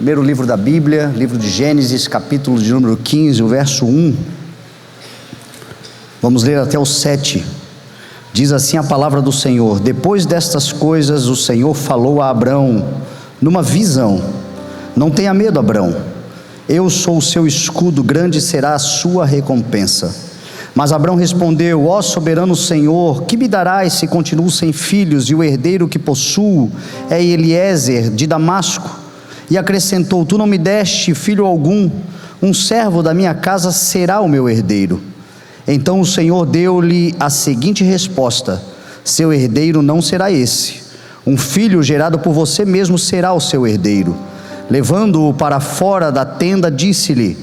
Primeiro livro da Bíblia, livro de Gênesis, capítulo de número 15, o verso 1. Vamos ler até o 7. Diz assim a palavra do Senhor: depois destas coisas o Senhor falou a Abrão numa visão: não tenha medo, Abrão, eu sou o seu escudo, grande será a sua recompensa. Mas Abrão respondeu: ó soberano Senhor, que me darás se continuo sem filhos, e o herdeiro que possuo é Eliezer de Damasco? E acrescentou: tu não me deste filho algum, um servo da minha casa será o meu herdeiro. Então o Senhor deu-lhe a seguinte resposta: seu herdeiro não será esse, um filho gerado por você mesmo será o seu herdeiro. Levando-o para fora da tenda, disse-lhe: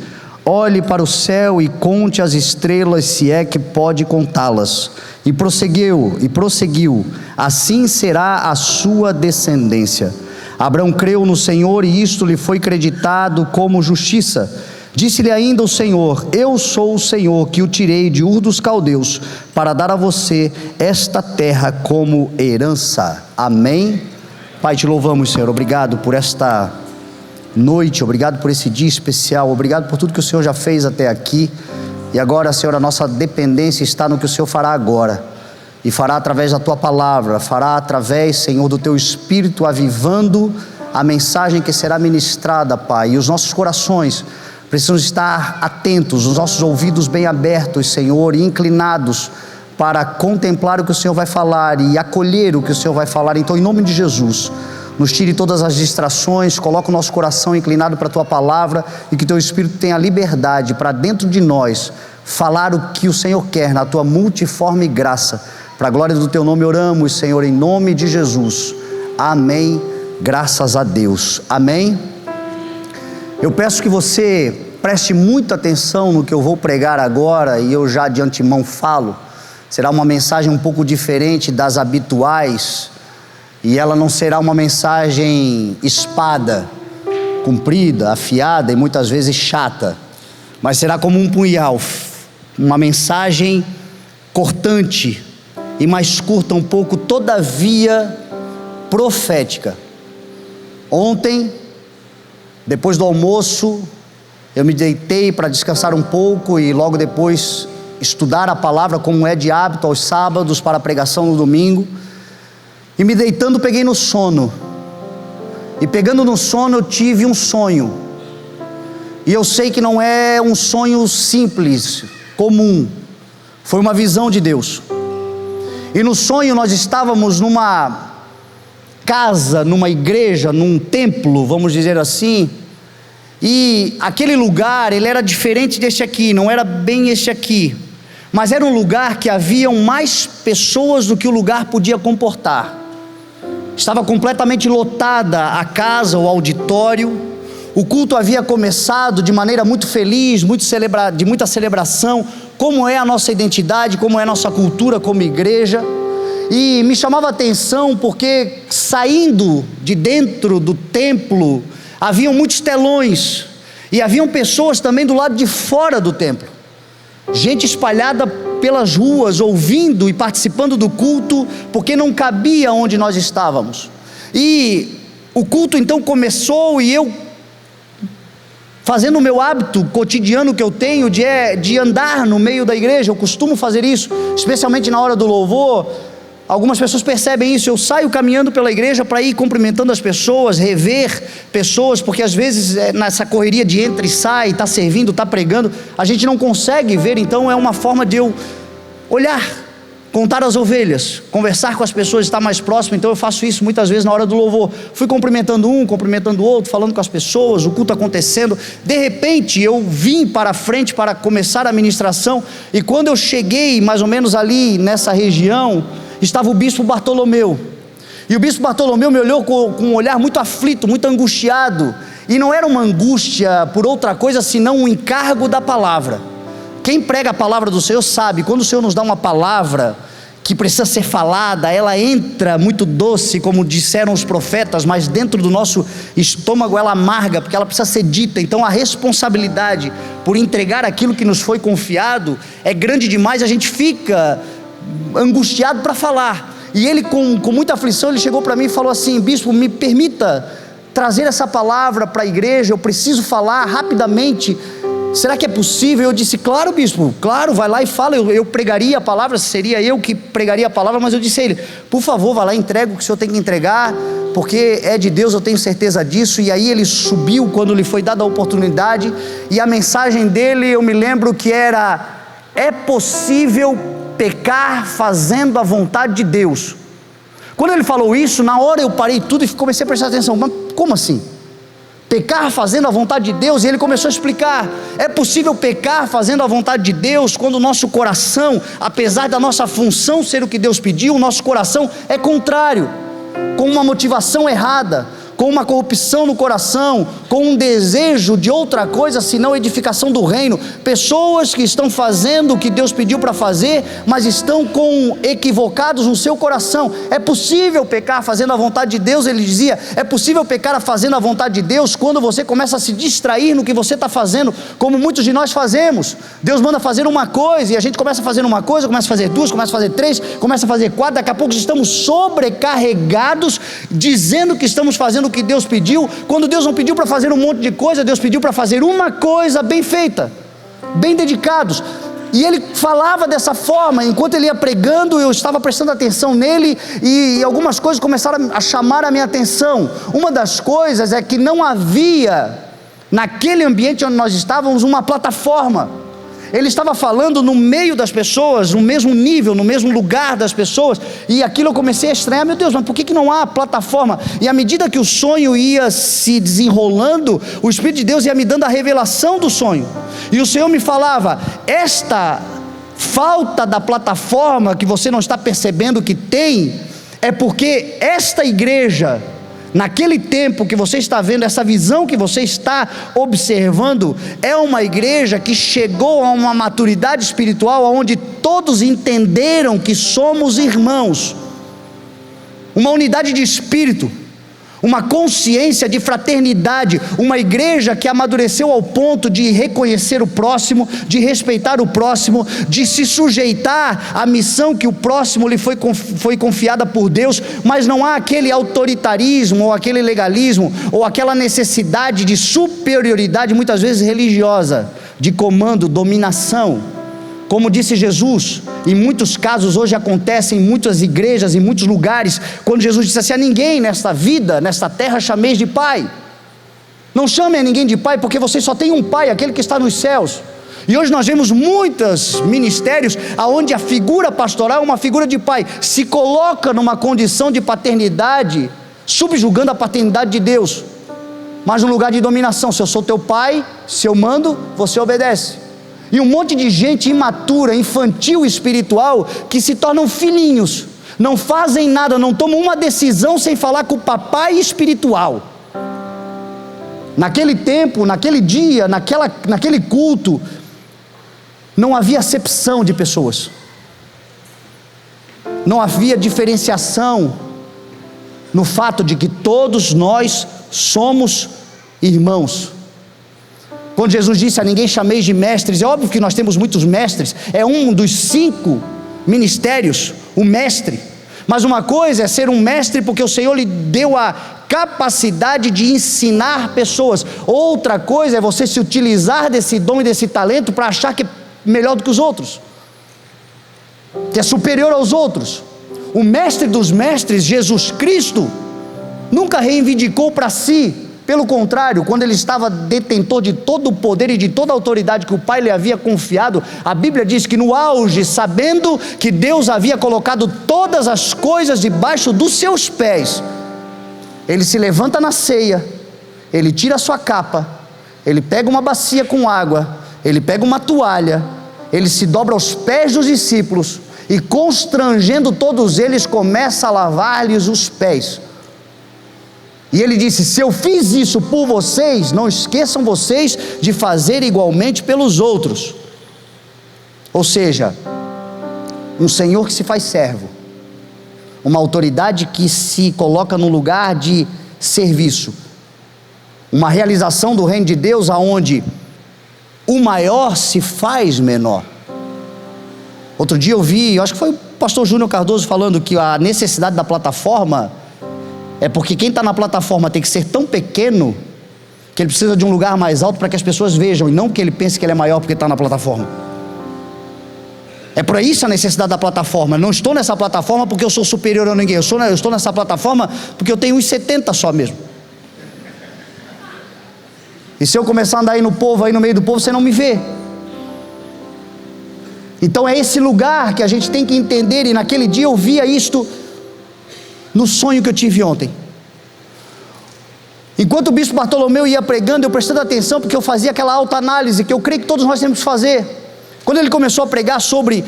olhe para o céu e conte as estrelas, se é que pode contá-las. E prosseguiu: assim será a sua descendência. Abrão creu no Senhor, e isto lhe foi creditado como justiça. Disse-lhe ainda o Senhor: eu sou o Senhor que o tirei de Ur dos Caldeus, para dar a você esta terra como herança. Amém? Pai, te louvamos, Senhor, obrigado por esta noite, obrigado por esse dia especial, obrigado por tudo que o Senhor já fez até aqui. E agora, Senhor, a nossa dependência está no que o Senhor fará agora, e fará através da tua palavra, fará através, Senhor, do teu Espírito, avivando a mensagem que será ministrada, Pai. E os nossos corações precisam estar atentos, os nossos ouvidos bem abertos, Senhor, e inclinados para contemplar o que o Senhor vai falar e acolher o que o Senhor vai falar. Então, em nome de Jesus, nos tire todas as distrações, coloca o nosso coração inclinado para a tua palavra, e que teu Espírito tenha liberdade para dentro de nós falar o que o Senhor quer na tua multiforme graça. Para a glória do teu nome oramos, Senhor, em nome de Jesus. Amém. Graças a Deus. Amém. Eu peço que você preste muita atenção no que eu vou pregar agora, e eu já de antemão falo, será uma mensagem um pouco diferente das habituais, e ela não será uma mensagem espada, comprida, afiada e muitas vezes chata, mas será como um punhal, uma mensagem cortante e mais curta um pouco, todavia profética. Ontem, depois do almoço, eu me deitei para descansar um pouco e logo depois estudar a palavra, como é de hábito aos sábados, para a pregação no domingo. E me deitando, peguei no sono. E pegando no sono, eu tive um sonho. E eu sei que não é um sonho simples, comum. Foi uma visão de Deus. E no sonho nós estávamos numa casa, numa igreja, num templo, vamos dizer assim. E aquele lugar, ele era diferente deste aqui, não era bem este aqui. Mas era um lugar que haviam mais pessoas do que o lugar podia comportar. Estava completamente lotada a casa, o auditório. O culto havia começado de maneira muito feliz, de muita celebração, como é a nossa identidade, como é a nossa cultura como igreja. E me chamava a atenção porque saindo de dentro do templo, haviam muitos telões, e haviam pessoas também do lado de fora do templo. Gente espalhada pelas ruas, ouvindo e participando do culto, porque não cabia onde nós estávamos. E o culto então começou, e eu, fazendo o meu hábito cotidiano que eu tenho de andar no meio da igreja, eu costumo fazer isso, especialmente na hora do louvor. Algumas pessoas percebem isso, eu saio caminhando pela igreja para ir cumprimentando as pessoas, rever pessoas, porque às vezes nessa correria de entra e sai, está servindo, está pregando, a gente não consegue ver. Então é uma forma de eu olhar, contar as ovelhas, conversar com as pessoas, estar mais próximo. Então eu faço isso muitas vezes na hora do louvor, fui cumprimentando um, cumprimentando o outro, falando com as pessoas, o culto acontecendo. De repente eu vim para a frente para começar a ministração, e quando eu cheguei mais ou menos ali nessa região, estava o bispo Bartolomeu, e o bispo Bartolomeu me olhou com um olhar muito aflito, muito angustiado, e não era uma angústia por outra coisa senão um encargo da palavra. Quem prega a palavra do Senhor sabe, quando o Senhor nos dá uma palavra que precisa ser falada, ela entra muito doce, como disseram os profetas, mas dentro do nosso estômago ela amarga, porque ela precisa ser dita. Então a responsabilidade por entregar aquilo que nos foi confiado é grande demais, a gente fica angustiado para falar. E ele com muita aflição, ele chegou para mim e falou assim: bispo, me permita trazer essa palavra para a igreja, eu preciso falar rapidamente. Será que é possível? Eu disse, claro, bispo, claro, vai lá e fala. Eu pregaria a palavra, seria eu que pregaria a palavra, mas eu disse a ele, por favor, vai lá e entrega o que o senhor tem que entregar, porque é de Deus, eu tenho certeza disso. E aí ele subiu quando lhe foi dada a oportunidade, e a mensagem dele, eu me lembro que era: é possível pecar fazendo a vontade de Deus. Quando ele falou isso, na hora eu parei tudo e comecei a prestar atenção. Mas como assim? Pecar fazendo a vontade de Deus? E ele começou a explicar: é possível pecar fazendo a vontade de Deus quando o nosso coração, apesar da nossa função ser o que Deus pediu, o nosso coração é contrário, com uma motivação errada, com uma corrupção no coração, com um desejo de outra coisa senão edificação do reino. Pessoas que estão fazendo o que Deus pediu para fazer, mas estão equivocados no seu coração. É possível pecar fazendo a vontade de Deus, ele dizia, é possível pecar fazendo a vontade de Deus quando você começa a se distrair no que você está fazendo, como muitos de nós fazemos. Deus manda fazer uma coisa, e a gente começa a fazer uma coisa, começa a fazer duas, começa a fazer três, começa a fazer quatro, daqui a pouco estamos sobrecarregados, dizendo que estamos fazendo o que Deus pediu, quando Deus não pediu para fazer um monte de coisa, Deus pediu para fazer uma coisa bem feita, bem dedicados. E ele falava dessa forma, enquanto ele ia pregando, eu estava prestando atenção nele, e algumas coisas começaram a chamar a minha atenção. Uma das coisas é que não havia, naquele ambiente onde nós estávamos, uma plataforma. Ele estava falando no meio das pessoas, no mesmo nível, no mesmo lugar das pessoas, e aquilo eu comecei a estranhar, meu Deus, mas por que não há plataforma? E à medida que o sonho ia se desenrolando, o Espírito de Deus ia me dando a revelação do sonho, e o Senhor me falava: esta falta da plataforma que você não está percebendo que tem, é porque esta igreja, naquele tempo que você está vendo, essa visão que você está observando, é uma igreja que chegou a uma maturidade espiritual, onde todos entenderam que somos irmãos, uma unidade de espírito, uma consciência de fraternidade, uma igreja que amadureceu ao ponto de reconhecer o próximo, de respeitar o próximo, de se sujeitar à missão que o próximo lhe foi confiada por Deus, mas não há aquele autoritarismo, ou aquele legalismo, ou aquela necessidade de superioridade, muitas vezes religiosa, de comando, dominação. Como disse Jesus, em muitos casos hoje acontece em muitas igrejas, em muitos lugares, quando Jesus disse assim: a ninguém nesta vida, nesta terra chameis de pai. Não chame a ninguém de pai, porque vocês só têm um pai, aquele que está nos céus. E hoje nós vemos muitos ministérios onde a figura pastoral é uma figura de pai, se coloca numa condição de paternidade, subjugando a paternidade de Deus, mas no lugar de dominação. Se eu sou teu pai, se eu mando, você obedece. E um monte de gente imatura, infantil, espiritual, que se tornam filhinhos, não fazem nada, não tomam uma decisão sem falar com o papai espiritual. Naquele tempo, naquele dia, naquele culto, não havia acepção de pessoas, não havia diferenciação no fato de que todos nós somos irmãos. Quando Jesus disse: a ninguém chameis de mestres, é óbvio que nós temos muitos mestres, é um dos 5 ministérios, o mestre. Mas uma coisa é ser um mestre porque o Senhor lhe deu a capacidade de ensinar pessoas, outra coisa é você se utilizar desse dom e desse talento para achar que é melhor do que os outros, que é superior aos outros. O mestre dos mestres, Jesus Cristo, nunca reivindicou para si. Pelo contrário, quando ele estava detentor de todo o poder e de toda a autoridade que o Pai lhe havia confiado, a Bíblia diz que no auge, sabendo que Deus havia colocado todas as coisas debaixo dos seus pés, ele se levanta na ceia, ele tira a sua capa, ele pega uma bacia com água, ele pega uma toalha, ele se dobra aos pés dos discípulos e, constrangendo todos eles, começa a lavar-lhes os pés. E ele disse: se eu fiz isso por vocês, não esqueçam vocês de fazer igualmente pelos outros. Ou seja, um Senhor que se faz servo, uma autoridade que se coloca no lugar de serviço, uma realização do reino de Deus aonde o maior se faz menor. Outro dia eu vi, eu acho que foi o pastor Júnior Cardoso falando que a necessidade da plataforma é porque quem está na plataforma tem que ser tão pequeno que ele precisa de um lugar mais alto para que as pessoas vejam, e não que ele pense que ele é maior porque está na plataforma. É por isso a necessidade da plataforma. Não estou nessa plataforma porque eu sou superior a ninguém, eu estou nessa plataforma porque eu tenho 1,70 só mesmo. E se eu começar a andar aí no povo, aí no meio do povo, você não me vê. Então é esse lugar que a gente tem que entender. E naquele dia eu via isto no sonho que eu tive ontem. Enquanto o bispo Bartolomeu ia pregando, eu prestando atenção, porque eu fazia aquela autoanálise que eu creio que todos nós temos que fazer. Quando ele começou a pregar sobre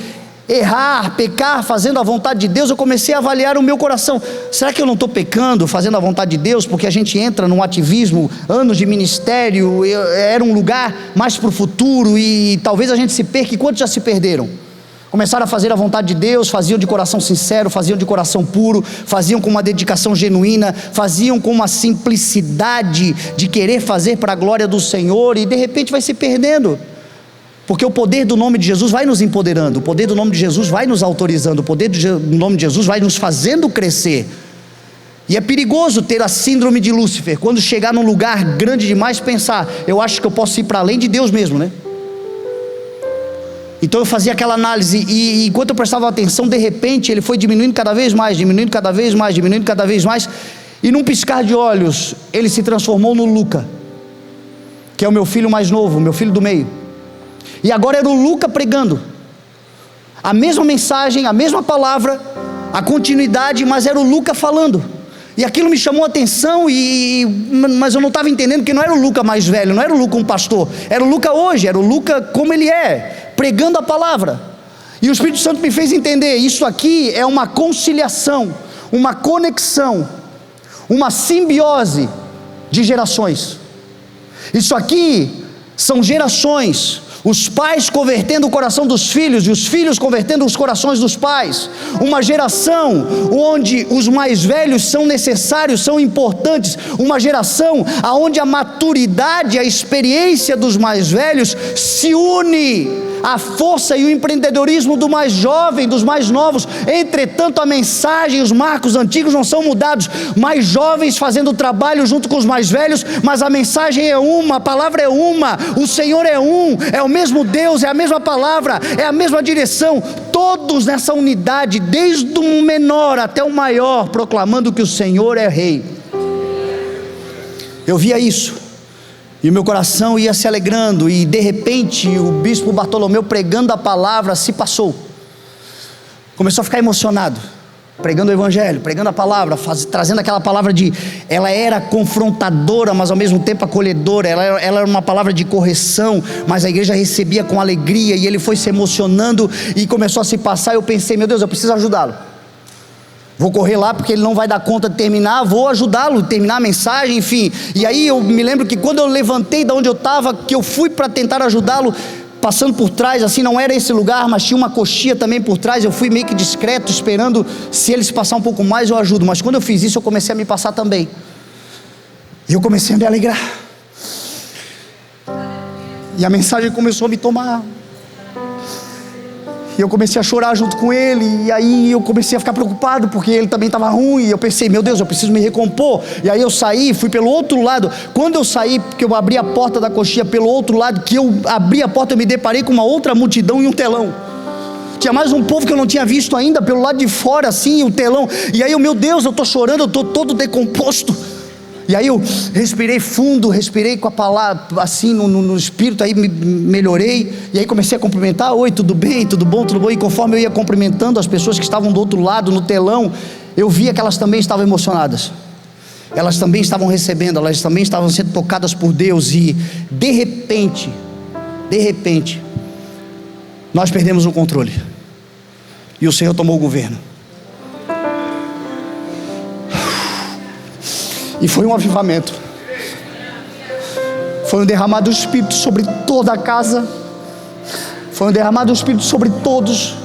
errar, pecar, fazendo a vontade de Deus, eu comecei a avaliar o meu coração. Será que eu não estou pecando, fazendo a vontade de Deus? Porque a gente entra num ativismo, anos de ministério, era um lugar mais para o futuro, e talvez a gente se perca. E quantos já se perderam? Começaram a fazer a vontade de Deus, faziam de coração sincero, faziam de coração puro, faziam com uma dedicação genuína, faziam com uma simplicidade de querer fazer para a glória do Senhor, e de repente vai se perdendo, porque o poder do nome de Jesus vai nos empoderando, o poder do nome de Jesus vai nos autorizando, o poder do nome de Jesus vai nos fazendo crescer. E é perigoso ter a síndrome de Lúcifer, quando chegar num lugar grande demais, pensar, eu acho que eu posso ir para além de Deus mesmo, né? Então eu fazia aquela análise, e enquanto eu prestava atenção, de repente ele foi diminuindo cada vez mais, diminuindo cada vez mais, diminuindo cada vez mais, e num piscar de olhos, ele se transformou no Luca, que é o meu filho mais novo, meu filho do meio. E agora era o Luca pregando, a mesma mensagem, a mesma palavra, a continuidade, mas era o Luca falando. E aquilo me chamou a atenção, mas eu não estava entendendo que não era o Luca mais velho, não era o Luca um pastor, era o Luca hoje, era o Luca como ele é, pregando a palavra. E o Espírito Santo me fez entender, isso aqui é uma conciliação, uma conexão, uma simbiose de gerações. Isso aqui são gerações, os pais convertendo o coração dos filhos, e os filhos convertendo os corações dos pais, uma geração onde os mais velhos são necessários, são importantes, uma geração onde a maturidade, a experiência dos mais velhos se une à força e o empreendedorismo do mais jovem, dos mais novos. Entretanto, a mensagem, os marcos antigos não são mudados, mais jovens fazendo o trabalho junto com os mais velhos, mas a mensagem é uma, a palavra é uma, o Senhor é um, é o mesmo Deus, é a mesma palavra, é a mesma direção, todos nessa unidade, desde o menor até o maior, proclamando que o Senhor é Rei. Eu via isso, e o meu coração ia se alegrando, e de repente o bispo Bartolomeu pregando a palavra se passou, começou a ficar emocionado, pregando o evangelho, pregando a palavra, trazendo aquela palavra ela era confrontadora, mas ao mesmo tempo acolhedora, ela era uma palavra de correção, mas a igreja recebia com alegria, e ele foi se emocionando, e começou a se passar. Eu pensei, meu Deus, eu preciso ajudá-lo, vou correr lá porque ele não vai dar conta de terminar, vou ajudá-lo, terminar a mensagem, enfim. E aí eu me lembro que quando eu levantei da onde eu estava, que eu fui para tentar ajudá-lo, passando por trás, assim, não era esse lugar, mas tinha uma coxinha também por trás, eu fui meio que discreto, esperando, se ele se passar um pouco mais eu ajudo, mas quando eu fiz isso eu comecei a me passar também, e eu comecei a me alegrar, e a mensagem começou a me tomar, e eu comecei a chorar junto com ele, e aí eu comecei a ficar preocupado, porque ele também estava ruim, e eu pensei, meu Deus, eu preciso me recompor. E aí eu saí, fui pelo outro lado. Quando eu saí, porque eu abri a porta da coxinha pelo outro lado, que eu abri a porta, eu me deparei com uma outra multidão e um telão. Tinha mais um povo que eu não tinha visto ainda, pelo lado de fora assim, o telão. E aí eu, meu Deus, eu estou chorando, eu estou todo decomposto. E aí eu respirei fundo, respirei com a palavra, assim, no espírito, aí melhorei, e aí comecei a cumprimentar, oi, tudo bem, tudo bom, e conforme eu ia cumprimentando as pessoas que estavam do outro lado, no telão, eu via que elas também estavam emocionadas, elas também estavam recebendo, elas também estavam sendo tocadas por Deus, e de repente, nós perdemos o controle, e o Senhor tomou o governo. E foi um avivamento, foi um derramado do Espírito sobre toda a casa, foi um derramado do Espírito sobre todos.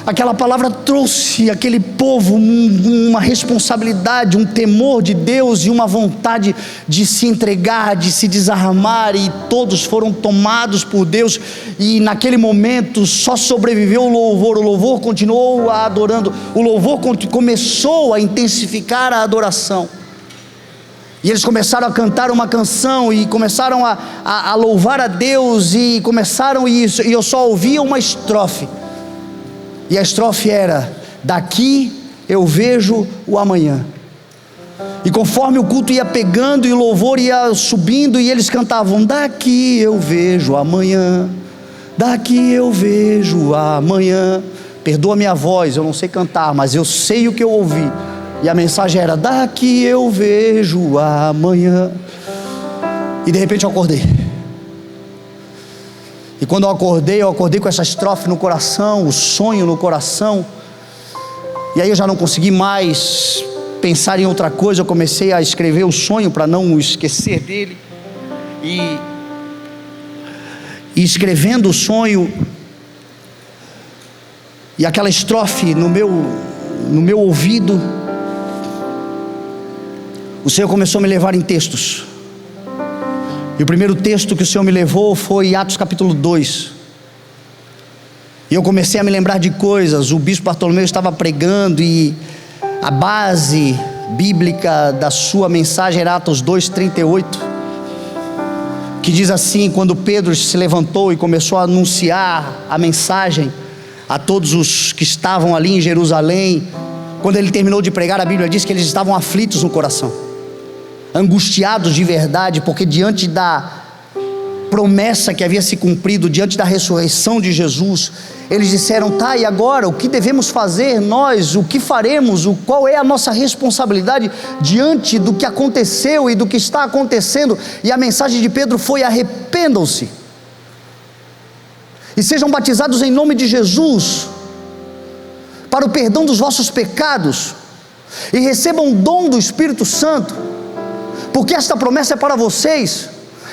Aquela palavra trouxe àquele povo uma responsabilidade, um temor de Deus e uma vontade de se entregar, de se desarmar, e todos foram tomados por Deus. E naquele momento só sobreviveu o louvor continuou adorando, o louvor começou a intensificar a adoração. E eles começaram a cantar uma canção, e começaram a louvar a Deus, e começaram isso, e eu só ouvia uma estrofe, e a estrofe era: daqui eu vejo o amanhã. E conforme o culto ia pegando, e o louvor ia subindo, e eles cantavam: daqui eu vejo o amanhã, daqui eu vejo o amanhã. Perdoa minha voz, eu não sei cantar, mas eu sei o que eu ouvi. E a mensagem era: daqui eu vejo amanhã. E de repente eu acordei. E quando eu acordei com essa estrofe no coração, o sonho no coração. E aí eu já não consegui mais pensar em outra coisa. Eu comecei a escrever o sonho para não esquecer dele. E escrevendo o sonho, e aquela estrofe no meu ouvido, o Senhor começou a me levar em textos. E o primeiro texto que o Senhor me levou foi Atos capítulo 2. E eu comecei a me lembrar de coisas. O bispo Bartolomeu estava pregando, e a base bíblica da sua mensagem era Atos 2:38, que diz assim: quando Pedro se levantou e começou a anunciar a mensagem a todos os que estavam ali em Jerusalém, quando ele terminou de pregar, a Bíblia diz que eles estavam aflitos no coração, angustiados de verdade, porque diante da promessa que havia se cumprido, diante da ressurreição de Jesus, eles disseram: tá, e agora? O que devemos fazer nós? O que faremos? Qual é a nossa responsabilidade diante do que aconteceu e do que está acontecendo? E a mensagem de Pedro foi: arrependam-se e sejam batizados em nome de Jesus para o perdão dos vossos pecados, e recebam o dom do Espírito Santo, porque esta promessa é para vocês,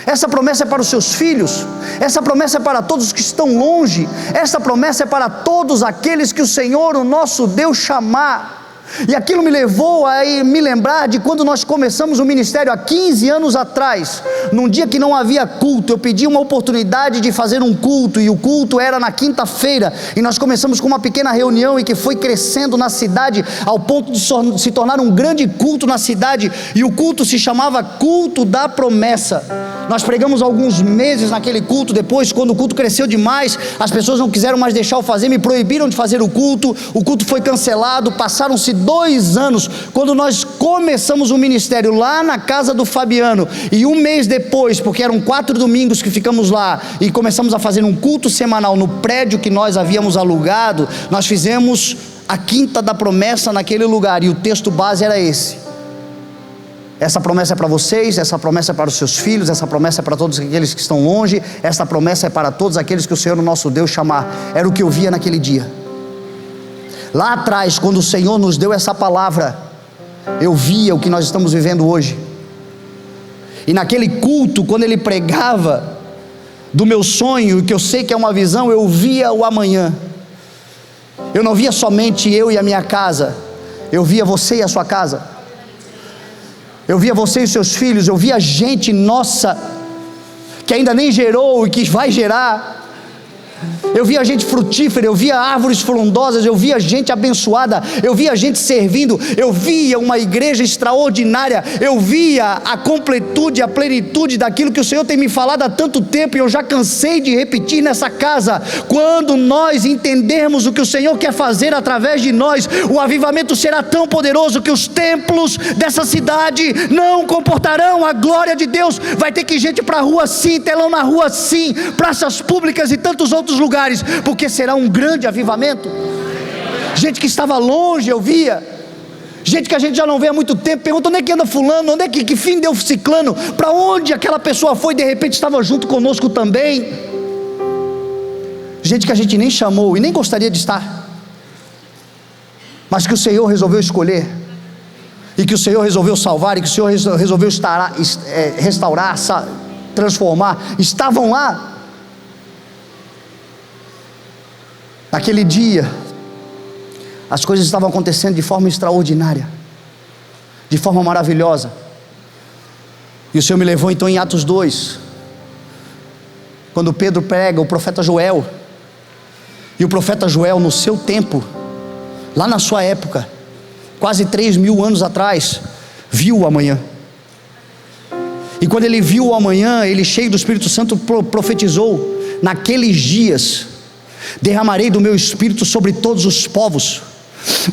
essa promessa é para os seus filhos, essa promessa é para todos os que estão longe, essa promessa é para todos aqueles que o Senhor, o nosso Deus, chamar. E aquilo me levou a me lembrar de quando nós começamos o ministério há 15 anos atrás. Num dia que não havia culto, eu pedi uma oportunidade de fazer um culto, e o culto era na quinta-feira, e nós começamos com uma pequena reunião, e que foi crescendo na cidade, ao ponto de se tornar um grande culto na cidade, e o culto se chamava Culto da Promessa. Nós pregamos alguns meses naquele culto. Depois, quando o culto cresceu demais, as pessoas não quiseram mais deixar eu fazer, me proibiram de fazer o culto foi cancelado. Passaram-se 2 anos, quando nós começamos o ministério lá na casa do Fabiano, e um mês depois, porque eram 4 domingos que ficamos lá, e começamos a fazer um culto semanal no prédio que nós havíamos alugado, nós fizemos a Quinta da Promessa naquele lugar, e o texto base era esse: essa promessa é para vocês, essa promessa é para os seus filhos, essa promessa é para todos aqueles que estão longe, essa promessa é para todos aqueles que o Senhor, o nosso Deus, chamar. Era o que eu via naquele dia. Lá atrás, quando o Senhor nos deu essa palavra, eu via o que nós estamos vivendo hoje. E naquele culto, quando ele pregava do meu sonho, que eu sei que é uma visão, eu via o amanhã. Eu não via somente eu e a minha casa, eu via você e a sua casa, eu via você e os seus filhos, eu via gente nossa, que ainda nem gerou e que vai gerar. Eu via gente frutífera, eu via árvores frondosas, eu via gente abençoada, eu via gente servindo, eu via uma igreja extraordinária, eu via a completude, a plenitude daquilo que o Senhor tem me falado há tanto tempo, e eu já cansei de repetir nessa casa. Quando nós entendermos o que o Senhor quer fazer através de nós, o avivamento será tão poderoso que os templos dessa cidade não comportarão a glória de Deus. Vai ter que ir gente para a rua sim, telão na rua sim, praças públicas e tantos outros lugares, porque será um grande avivamento. Gente que estava longe, eu via gente que a gente já não vê há muito tempo, pergunta: onde é que anda fulano, onde é que fim deu ciclano, para onde aquela pessoa foi, de repente estava junto conosco também. Gente que a gente nem chamou e nem gostaria de estar, mas que o Senhor resolveu escolher, e que o Senhor resolveu salvar, e que o Senhor resolveu restaurar, transformar. Estavam lá. Naquele dia, as coisas estavam acontecendo de forma extraordinária, de forma maravilhosa. E o Senhor me levou então em Atos 2, quando Pedro prega o profeta Joel. E o profeta Joel, no seu tempo, lá na sua época, quase 3.000 anos atrás, viu o amanhã. E quando ele viu o amanhã, ele, cheio do Espírito Santo, profetizou: naqueles dias derramarei do meu Espírito sobre todos os povos,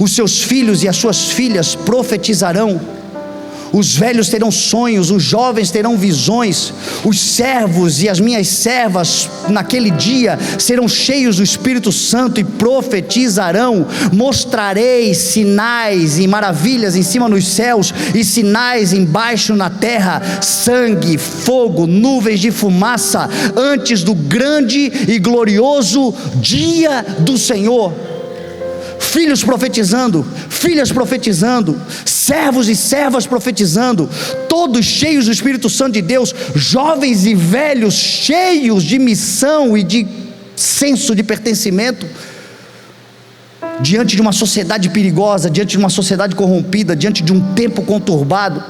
os seus filhos e as suas filhas profetizarão, os velhos terão sonhos, os jovens terão visões, os servos e as minhas servas naquele dia serão cheios do Espírito Santo e profetizarão. Mostrarei sinais e maravilhas em cima nos céus e sinais embaixo na terra: sangue, fogo, nuvens de fumaça, antes do grande e glorioso dia do Senhor. Filhos profetizando, filhas profetizando, servos e servas profetizando, todos cheios do Espírito Santo de Deus, jovens e velhos cheios de missão e de senso de pertencimento, diante de uma sociedade perigosa, diante de uma sociedade corrompida, diante de um tempo conturbado.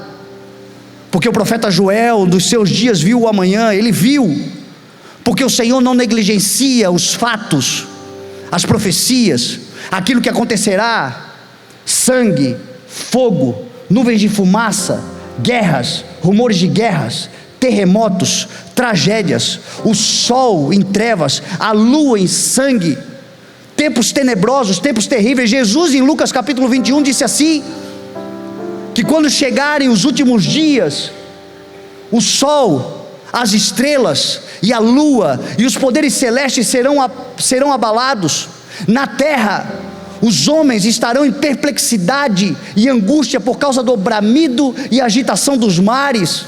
Porque o profeta Joel, nos seus dias, viu o amanhã. Ele viu, porque o Senhor não negligencia os fatos, as profecias, aquilo que acontecerá: sangue, fogo, nuvens de fumaça, guerras, rumores de guerras, terremotos, tragédias, o sol em trevas, a lua em sangue, tempos tenebrosos, tempos terríveis. Jesus, em Lucas capítulo 21, disse assim: que quando chegarem os últimos dias, o sol, as estrelas e a lua e os poderes celestes serão abalados. Na terra, os homens estarão em perplexidade e angústia por causa do bramido e agitação dos mares.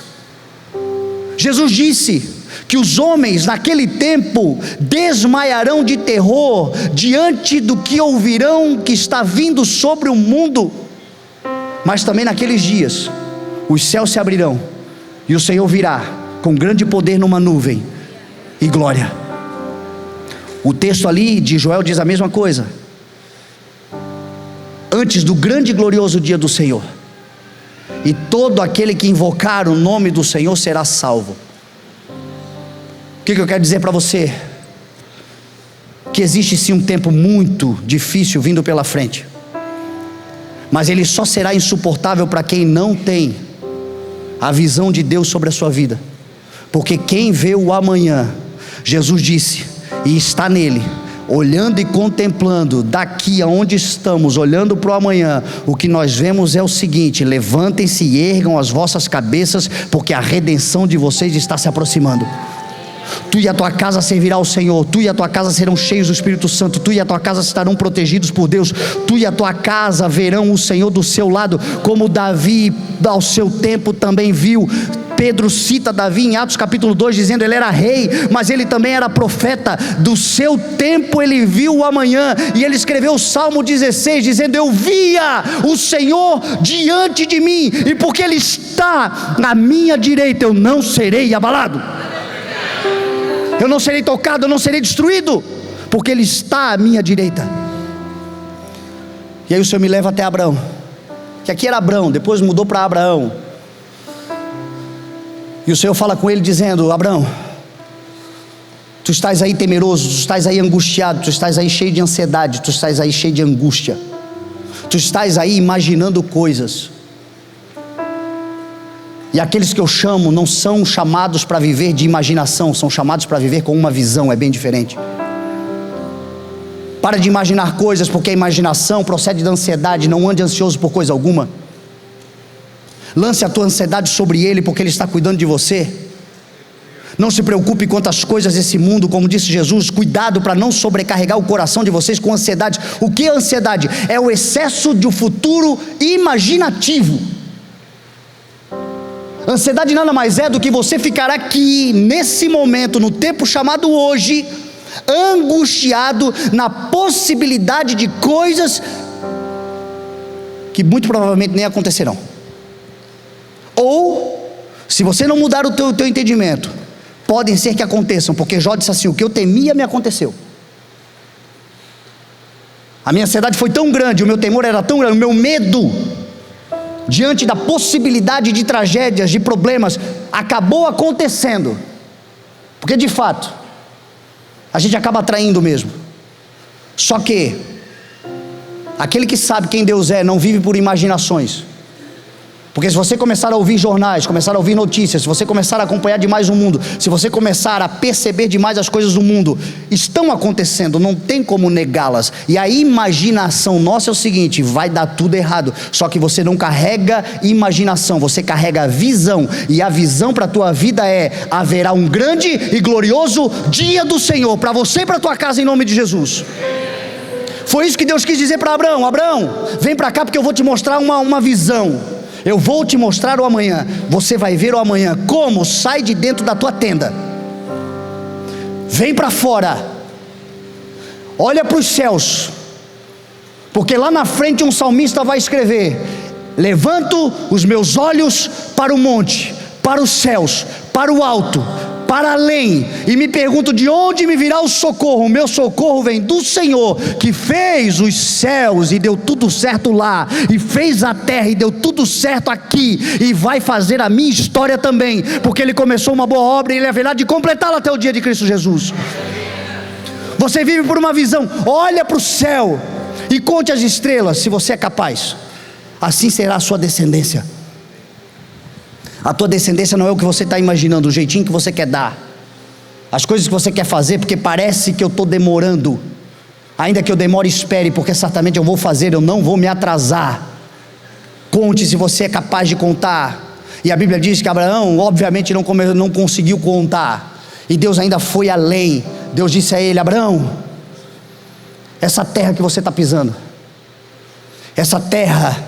Jesus disse que os homens naquele tempo desmaiarão de terror diante do que ouvirão que está vindo sobre o mundo. Mas também naqueles dias os céus se abrirão e o Senhor virá com grande poder numa nuvem e glória. O texto ali de Joel diz a mesma coisa: antes do grande e glorioso dia do Senhor, e todo aquele que invocar o nome do Senhor será salvo. O que eu quero dizer para você? Que existe sim um tempo muito difícil vindo pela frente, mas ele só será insuportável para quem não tem a visão de Deus sobre a sua vida. Porque quem vê o amanhã, Jesus disse, e está nele, olhando e contemplando daqui aonde estamos, olhando para o amanhã, o que nós vemos é o seguinte: levantem-se e ergam as vossas cabeças, porque a redenção de vocês está se aproximando. Tu e a tua casa servirá ao Senhor, tu e a tua casa serão cheios do Espírito Santo, tu e a tua casa estarão protegidos por Deus, tu e a tua casa verão o Senhor do seu lado, como Davi ao seu tempo também viu. Pedro cita Davi em Atos capítulo 2, dizendo: ele era rei, mas ele também era profeta. Do seu tempo ele viu o amanhã, e ele escreveu o Salmo 16, dizendo: eu via o Senhor diante de mim, e porque ele está na minha direita, eu não serei abalado, eu não serei tocado, eu não serei destruído, porque ele está à minha direita. E aí o Senhor me leva até Abraão, que aqui era Abrão, depois mudou para Abraão. E o Senhor fala com ele dizendo: Abraão, tu estás aí temeroso, tu estás aí angustiado, tu estás aí cheio de ansiedade, tu estás aí cheio de angústia, tu estás aí imaginando coisas. E aqueles que eu chamo não são chamados para viver de imaginação, são chamados para viver com uma visão, é bem diferente. Para de imaginar coisas, porque a imaginação procede da ansiedade. Não ande ansioso por coisa alguma. Lance a tua ansiedade sobre Ele, porque Ele está cuidando de você. Não se preocupe quanto às coisas desse mundo, como disse Jesus. Cuidado para não sobrecarregar o coração de vocês com ansiedade. O que é ansiedade? É o excesso de um futuro imaginativo. Ansiedade nada mais é do que você ficar aqui, nesse momento, no tempo chamado hoje, angustiado na possibilidade de coisas que muito provavelmente nem acontecerão. Ou, se você não mudar o teu entendimento, podem ser que aconteçam, porque Jó disse assim: o que eu temia me aconteceu. A minha ansiedade foi tão grande, o meu temor era tão grande, o meu medo diante da possibilidade de tragédias, de problemas, acabou acontecendo. Porque de fato, a gente acaba atraindo mesmo. Só que aquele que sabe quem Deus é, não vive por imaginações, Porque se você começar a ouvir jornais, começar a ouvir notícias, se você começar a acompanhar demais o mundo, se você começar a perceber demais as coisas do mundo, estão acontecendo, não tem como negá-las. E a imaginação nossa é o seguinte: vai dar tudo errado. Só que você não carrega imaginação, você carrega visão. E a visão para a tua vida é: haverá um grande e glorioso dia do Senhor para você e para a tua casa, em nome de Jesus. Foi isso que Deus quis dizer para Abraão: Abraão, vem para cá porque eu vou te mostrar uma visão. Eu vou te mostrar o amanhã. Você vai ver o amanhã. Como? Sai de dentro da tua tenda, vem para fora, olha para os céus, porque lá na frente um salmista vai escrever: levanto os meus olhos para o monte, para os céus, para o alto, para além, e me pergunto: de onde me virá o socorro? O meu socorro vem do Senhor, que fez os céus e deu tudo certo lá, e fez a terra e deu tudo certo aqui, e vai fazer a minha história também, porque Ele começou uma boa obra e Ele haverá de completá-la até o dia de Cristo Jesus. Você vive por uma visão. Olha para o céu e conte as estrelas, se você é capaz. Assim será a sua descendência. A tua descendência não é o que você está imaginando, o jeitinho que você quer dar, as coisas que você quer fazer, porque parece que eu estou demorando. Ainda que eu demore, espere, porque certamente eu vou fazer, eu não vou me atrasar. Conte se você é capaz de contar. E a Bíblia diz que Abraão obviamente não conseguiu contar, e Deus ainda foi além. Deus disse a ele: Abraão, essa terra que você está pisando, essa terra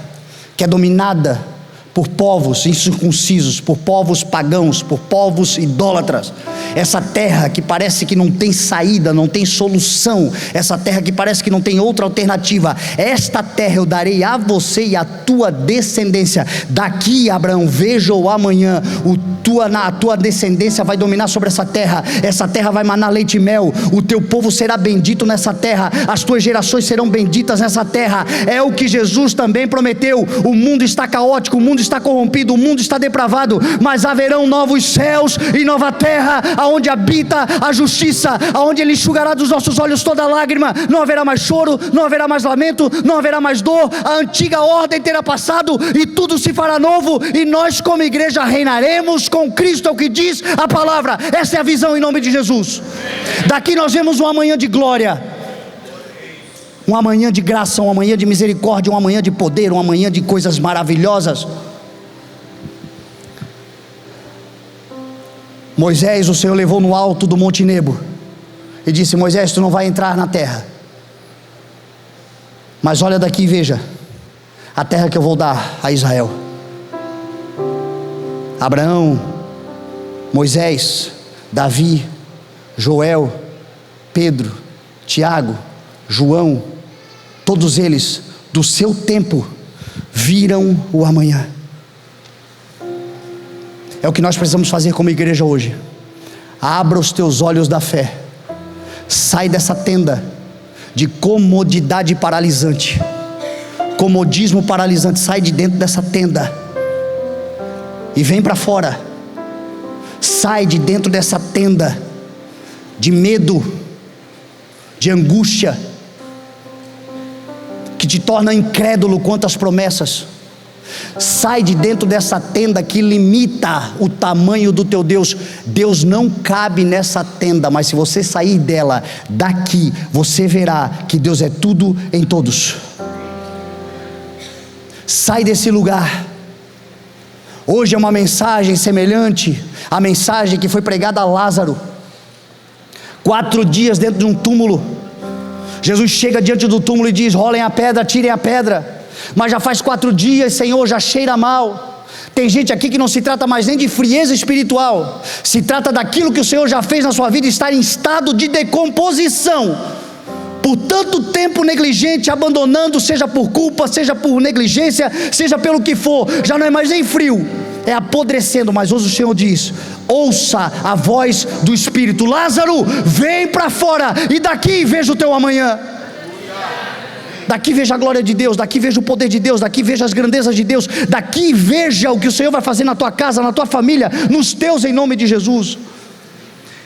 que é dominada por povos incircuncisos, por povos pagãos, por povos idólatras, essa terra que parece que não tem saída, não tem solução, essa terra que parece que não tem outra alternativa, esta terra eu darei a você e a tua descendência. Daqui, Abraão, veja o amanhã, a tua descendência vai dominar sobre essa terra vai manar leite e mel, o teu povo será bendito nessa terra, as tuas gerações serão benditas nessa terra. É o que Jesus também prometeu. O mundo está caótico, o mundo está corrompido, o mundo está depravado, mas haverão novos céus e nova terra, aonde habita a justiça, aonde Ele enxugará dos nossos olhos toda lágrima. Não haverá mais choro, não haverá mais lamento, não haverá mais dor. A antiga ordem terá passado e tudo se fará novo, e nós como igreja reinaremos com Cristo, é o que diz a palavra. Essa é a visão, em nome de Jesus. Daqui nós vemos um amanhã de glória, um amanhã de graça, um amanhã de misericórdia, um amanhã de poder, um amanhã de coisas maravilhosas. Moisés, o Senhor levou no alto do Monte Nebo e disse: Moisés, tu não vai entrar na terra, mas olha daqui e veja a terra que eu vou dar a Israel. Abraão, Moisés, Davi, Joel, Pedro, Tiago, João, todos eles do seu tempo viram o amanhã. É o que nós precisamos fazer como igreja hoje. Abra os teus olhos da fé, sai dessa tenda de comodidade paralisante, comodismo paralisante. Sai de dentro dessa tenda e vem para fora. Sai de dentro dessa tenda de medo, de angústia, que te torna incrédulo quanto às promessas. Sai de dentro dessa tenda que limita o tamanho do teu Deus. Deus não cabe nessa tenda, mas se você sair dela, daqui, você verá que Deus é tudo em todos. Sai desse lugar. Hoje é uma mensagem semelhante à mensagem que foi pregada a Lázaro. 4 dias dentro de um túmulo. Jesus chega diante do túmulo e diz: rolem a pedra, tirem a pedra. Mas já faz 4 dias, Senhor, já cheira mal. Tem gente aqui que não se trata mais nem de frieza espiritual, se trata daquilo que o Senhor já fez na sua vida, estar em estado de decomposição. Por tanto tempo negligente, abandonando, seja por culpa, seja por negligência, seja pelo que for, já não é mais nem frio, é apodrecendo. Mas hoje o Senhor diz: ouça a voz do Espírito. Lázaro, vem para fora, e daqui veja o teu amanhã. Daqui veja a glória de Deus, daqui veja o poder de Deus, daqui veja as grandezas de Deus, daqui veja o que o Senhor vai fazer na tua casa, na tua família, nos teus, em nome de Jesus.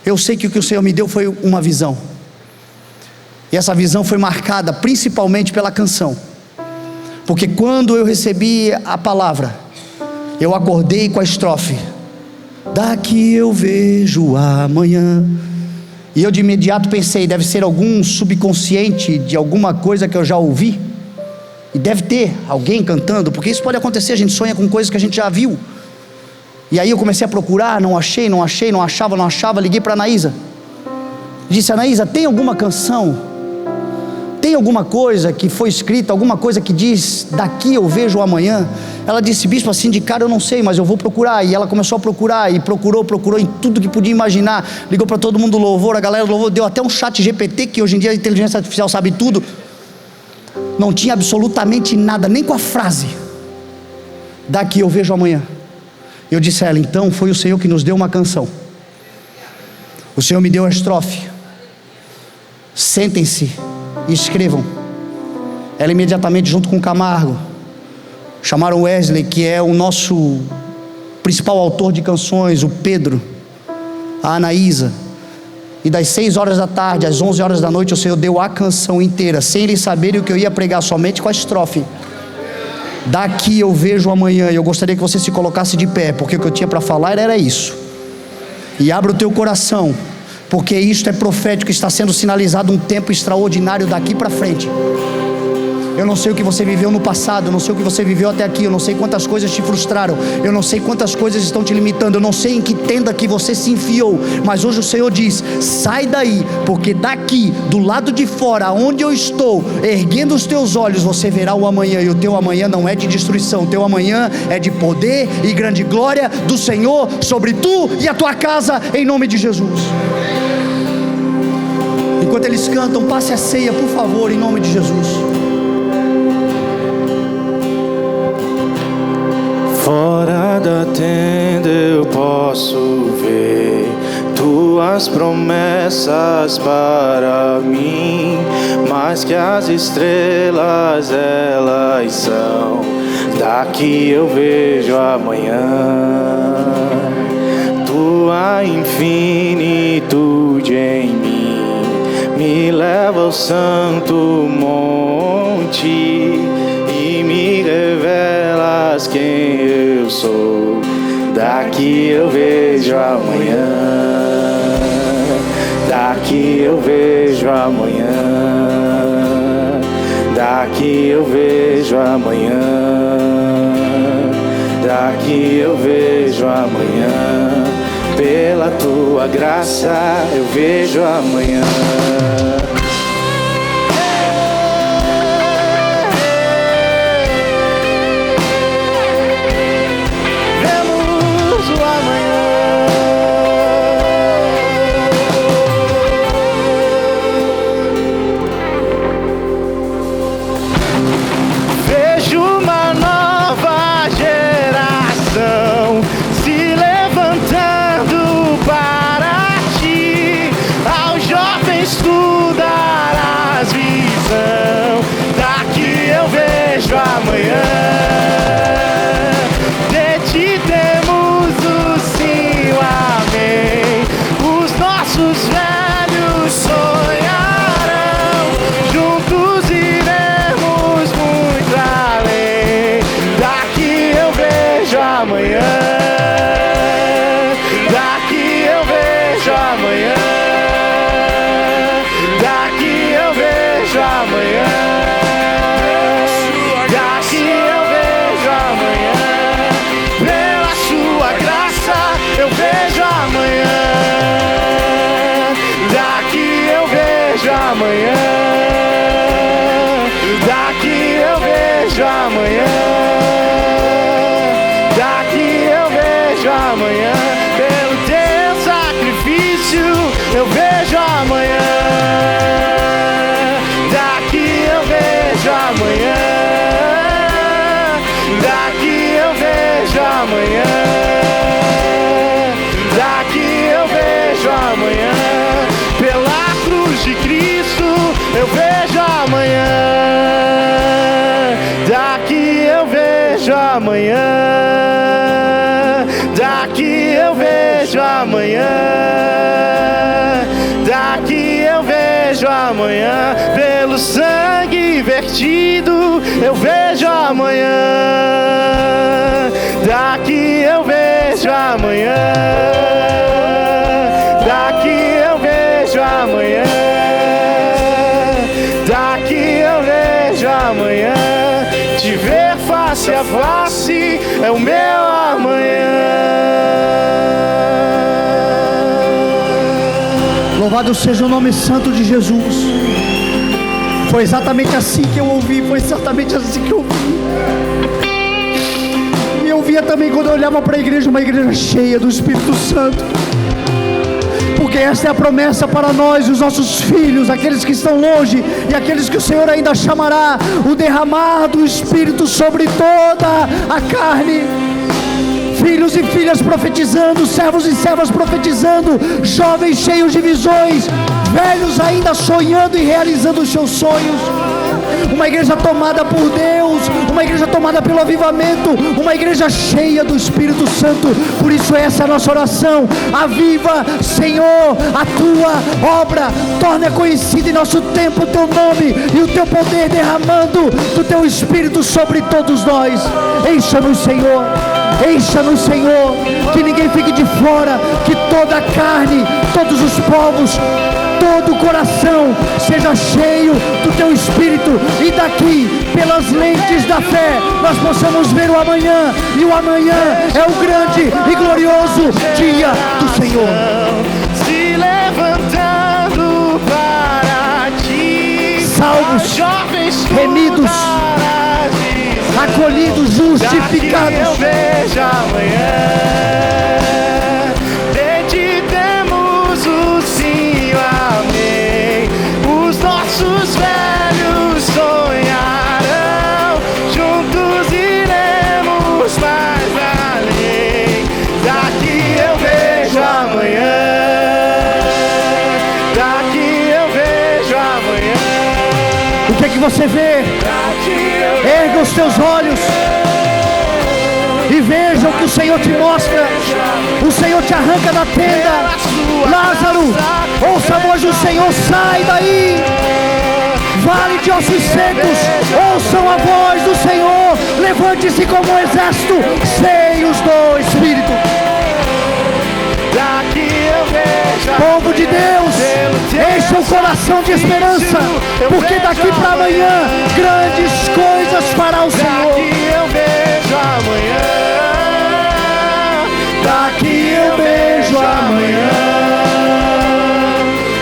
Eu sei que o que o Senhor me deu foi uma visão, e essa visão foi marcada principalmente pela canção, porque quando eu recebi a palavra, Eu acordei com a estrofe: daqui eu vejo amanhã. E eu de imediato pensei, deve ser algum subconsciente de alguma coisa que eu já ouvi, e deve ter alguém cantando, porque isso pode acontecer, a gente sonha com coisas que a gente já viu. E aí eu comecei a procurar, não achava, liguei para a Anaísa, disse: Anaísa, tem alguma canção, tem alguma coisa que foi escrita, alguma coisa que diz, daqui eu vejo amanhã? Ela disse: bispo, assim de cara eu não sei, mas eu vou procurar. E ela começou a procurar, e procurou em tudo que podia imaginar, ligou para todo mundo do louvor, a galera do louvor, deu até um chat GPT, que hoje em dia a inteligência artificial sabe tudo. Não tinha absolutamente nada, nem com a frase, daqui eu vejo amanhã. Eu disse a ela: então foi o Senhor que nos deu uma canção, o Senhor me deu a estrofe, sentem-se e escrevam. Ela imediatamente, junto com o Camargo, chamaram Wesley, que é o nosso principal autor de canções, o Pedro, a Anaísa, e das 6 horas da tarde às 11 horas da noite o Senhor deu a canção inteira, sem eles saberem o que eu ia pregar, somente com a estrofe: daqui eu vejo amanhã. E eu gostaria que você se colocasse de pé, porque o que eu tinha para falar era isso. E abra o teu coração, porque isto é profético, está sendo sinalizado um tempo extraordinário daqui para frente. Eu não sei o que você viveu no passado, eu não sei o que você viveu até aqui, eu não sei quantas coisas te frustraram, eu não sei quantas coisas estão te limitando, eu não sei em que tenda que você se enfiou, mas hoje o Senhor diz: sai daí, porque daqui, do lado de fora, onde eu estou, erguendo os teus olhos, você verá o amanhã. E o teu amanhã não é de destruição, o teu amanhã é de poder e grande glória do Senhor sobre tu e a tua casa, em nome de Jesus. Enquanto eles cantam, passe a ceia, por favor, em nome de Jesus. Fora da tenda eu posso ver tuas promessas para mim, mais que as estrelas elas são, daqui eu vejo amanhã. Tua infinitude em mim me leva ao santo monte e me revelas quem eu sou, daqui eu vejo amanhã, daqui eu vejo amanhã, daqui eu vejo amanhã, daqui eu vejo amanhã, pela tua graça eu vejo amanhã. Daqui eu vejo amanhã, daqui eu vejo amanhã, pelo sangue vertido eu vejo amanhã, daqui amanhã. Daqui eu vejo amanhã. Daqui eu vejo amanhã. Te ver face a face é o meu amanhã. Louvado seja o nome santo de Jesus. Foi exatamente assim que eu ouvi, foi exatamente assim que eu ouvi. E eu via também quando eu olhava para a igreja, uma igreja cheia do Espírito Santo. Porque esta é a promessa para nós e os nossos filhos, aqueles que estão longe e aqueles que o Senhor ainda chamará, o derramar do Espírito sobre toda a carne. Filhos e filhas profetizando, servos e servas profetizando, jovens cheios de visões, velhos ainda sonhando e realizando os seus sonhos. Uma igreja tomada por Deus, uma igreja tomada pelo avivamento, uma igreja cheia do Espírito Santo. Por isso essa é a nossa oração: aviva, Senhor, a tua obra, torna conhecido em nosso tempo o teu nome e o teu poder, derramando do teu Espírito sobre todos nós. Encha-nos, Senhor, encha-nos, Senhor, que ninguém fique de fora, que toda a carne, todos os povos, todo o coração seja cheio do teu Espírito, e daqui, pelas lentes da fé, nós possamos ver o amanhã, e o amanhã é o grande e glorioso dia do Senhor. Se levantando para ti, Salvos, remidos, acolhidos, justificados. eu vejo amanhã. Deditemos o sim, amém. Os nossos velhos sonharão, juntos iremos mais além. Daqui eu vejo amanhã. Daqui eu vejo amanhã. O que é que você vê? Erga os teus olhos e veja o que o Senhor te mostra. O Senhor te arranca da tenda. Lázaro, ouça a voz do Senhor, sai daí. Vale de ossos secos, ouçam a voz do Senhor. Levante-se como um exército, cheios do Espírito. Povo de Deus, encha o coração de esperança, porque daqui para amanhã grandes coisas fará o Senhor. Daqui eu vejo amanhã. Daqui eu vejo amanhã.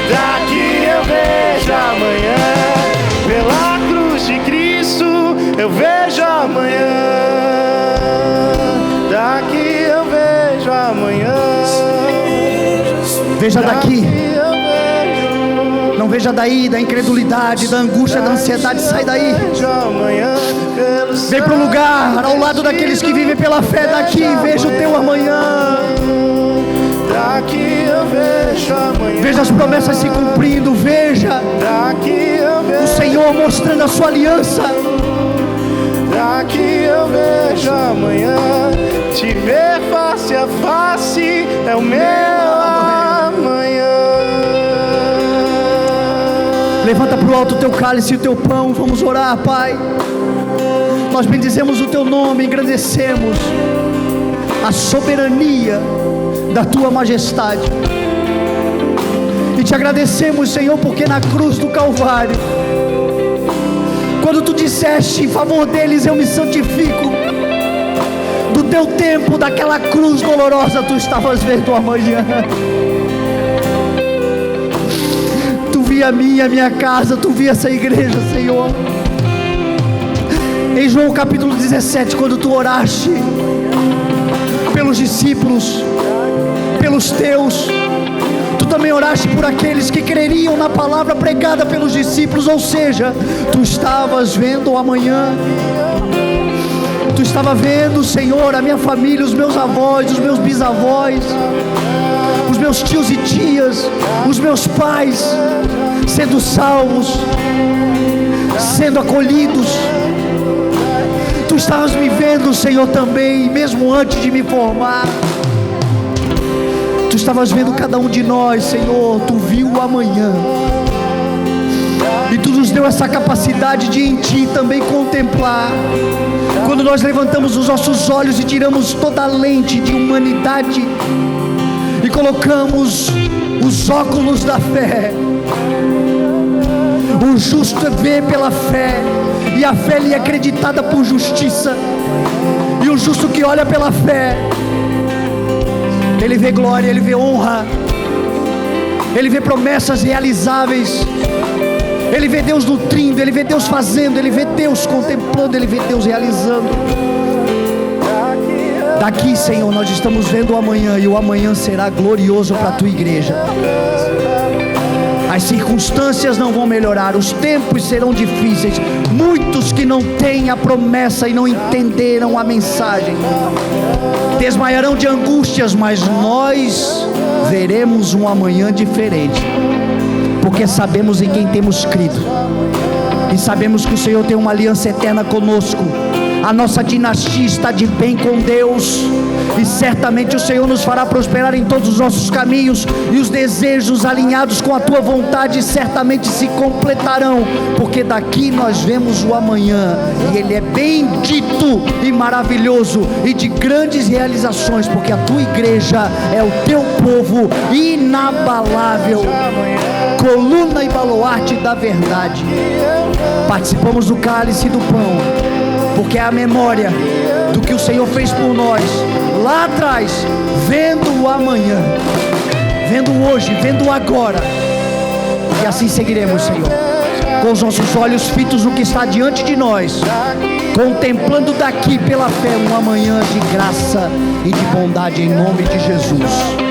Daqui eu vejo amanhã. Pela cruz de Cristo eu vejo amanhã. Daqui eu vejo amanhã. Veja daqui, não veja daí, da incredulidade, da angústia, da ansiedade. Sai daí, vem para o lugar ao lado daqueles que vivem pela fé. Daqui veja o teu amanhã. Veja as promessas se cumprindo. Veja o Senhor mostrando a sua aliança. Daqui eu vejo amanhã. Te ver face a face é o meu amanhã. Levanta para o alto o teu cálice e o teu pão. Vamos orar, Pai. Nós bendizemos o teu nome, engrandecemos a soberania da tua majestade e te agradecemos, Senhor, porque na cruz do Calvário, quando tu disseste: em favor deles eu me santifico, do teu tempo, daquela cruz dolorosa, tu estavas vendo o amanhã. Tu via a minha casa, tu via essa igreja, Senhor. Em João capítulo 17, quando tu oraste pelos discípulos, pelos teus, tu também oraste por aqueles que creriam na palavra pregada pelos discípulos. Ou seja, tu estavas vendo o amanhã. Tu estava vendo, Senhor, a minha família, os meus avós, os meus bisavós, os meus tios e tias, os meus pais sendo salvos, sendo acolhidos. Tu estavas me vendo, Senhor, também, mesmo antes de me formar. Tu estavas vendo cada um de nós, Senhor. Tu viu o amanhã e tu nos deu essa capacidade de em ti também contemplar Quando nós levantamos os nossos olhos e tiramos toda a lente de humanidade e colocamos os óculos da fé, o justo vê pela fé, e a fé lhe é acreditada por justiça. E o justo que olha pela fé, ele vê glória, ele vê honra, ele vê promessas realizáveis, ele vê Deus nutrindo, ele vê Deus fazendo, ele vê Deus contemplando, ele vê Deus realizando. Daqui, Senhor, nós estamos vendo o amanhã, e o amanhã será glorioso para a tua igreja. As circunstâncias não vão melhorar, os tempos serão difíceis. Muitos que não têm a promessa e não entenderam a mensagem desmaiarão de angústias, mas nós veremos um amanhã diferente, porque sabemos em quem temos crido, e sabemos que o Senhor tem uma aliança eterna conosco. A nossa dinastia está de bem com Deus, e certamente o Senhor nos fará prosperar em todos os nossos caminhos, e os desejos alinhados com a tua vontade certamente se completarão, porque daqui nós vemos o amanhã, e ele é bendito e maravilhoso, e de grandes realizações, porque a tua igreja é o teu povo inabalável, coluna e baluarte da verdade. Participamos do cálice e do pão, porque é a memória do que o Senhor fez por nós lá atrás, vendo o amanhã, vendo o hoje, vendo o agora. E assim seguiremos, Senhor, com os nossos olhos fitos no que está diante de nós, contemplando daqui pela fé um amanhã de graça e de bondade, em nome de Jesus.